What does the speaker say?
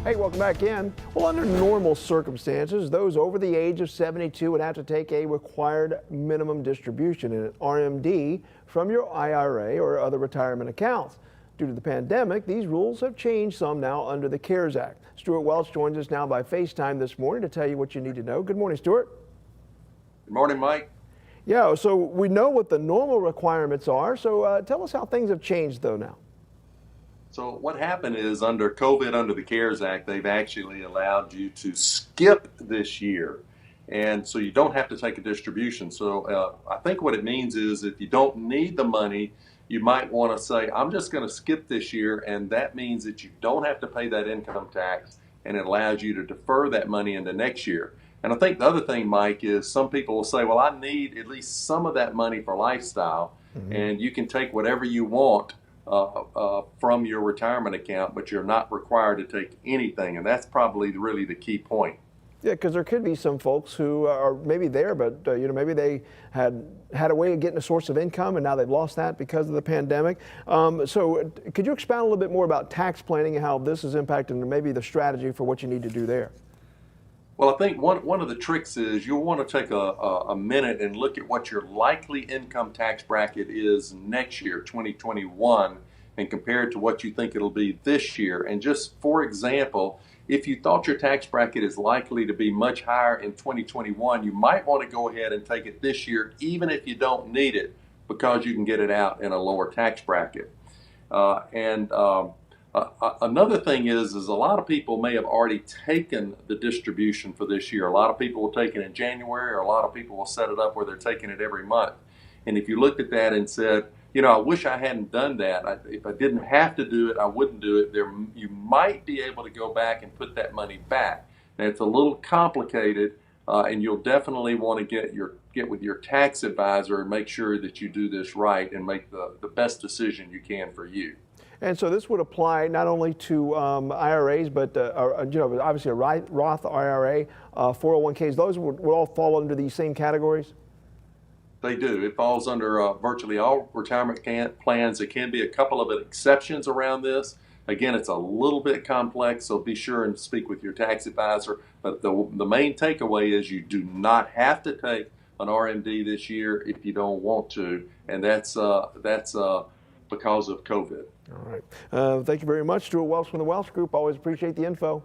Hey, welcome back in. Well, under normal circumstances, those over the age of 72 would have to take a required minimum distribution in an RMD from your IRA or other retirement accounts. Due to the pandemic, these rules have changed some now under the CARES Act. Stewart Welch joins us now by FaceTime this morning to tell you what you need to know. Good morning, Stewart. Good morning, Mike. Yeah, so we know what the normal requirements are. So tell us how things have changed, though, now. So what happened is under COVID, under the CARES Act, they've actually allowed you to skip this year. And so you don't have to take a distribution. So I think what it means is if you don't need the money, you might want to say, I'm just going to skip this year. And that means that you don't have to pay that income tax, and it allows you to defer that money into next year. And I think the other thing, Mike, is some people will say, well, I need at least some of that money for lifestyle. And you can take whatever you want from your retirement account, but you're not required to take anything. And that's probably really the key point. Yeah, because there could be some folks who are maybe there, but maybe they had a way of getting a source of income and now they've lost that because of the pandemic. So could you expound a little bit more about tax planning and how this is impacting maybe the strategy for what you need to do there? Well, I think one of the tricks is you'll want to take a minute and look at what your likely income tax bracket is next year, 2021, and compare it to what you think it'll be this year. And just for example, if you thought your tax bracket is likely to be much higher in 2021, you might want to go ahead and take it this year, even if you don't need it, because you can get it out in a lower tax bracket. Another thing is a lot of people may have already taken the distribution for this year. A lot of people will take it in January, or a lot of people will set it up where they're taking it every month. And if you looked at that and said, I wish I hadn't done that. If I didn't have to do it, I wouldn't do it. You might be able to go back and put that money back. Now, it's a little complicated, and you'll definitely want to get with your tax advisor and make sure that you do this right and make the best decision you can for you. And so this would apply not only to IRAs, but obviously a Roth IRA, 401ks. Those would all fall under these same categories? They do. It falls under virtually all retirement plans. There can be a couple of exceptions around this. Again, it's a little bit complex, so be sure and speak with your tax advisor. But the main takeaway is you do not have to take an RMD this year if you don't want to, and that's because of COVID. All right. Thank you very much, Stewart Welch from the Welch Group. Always appreciate the info.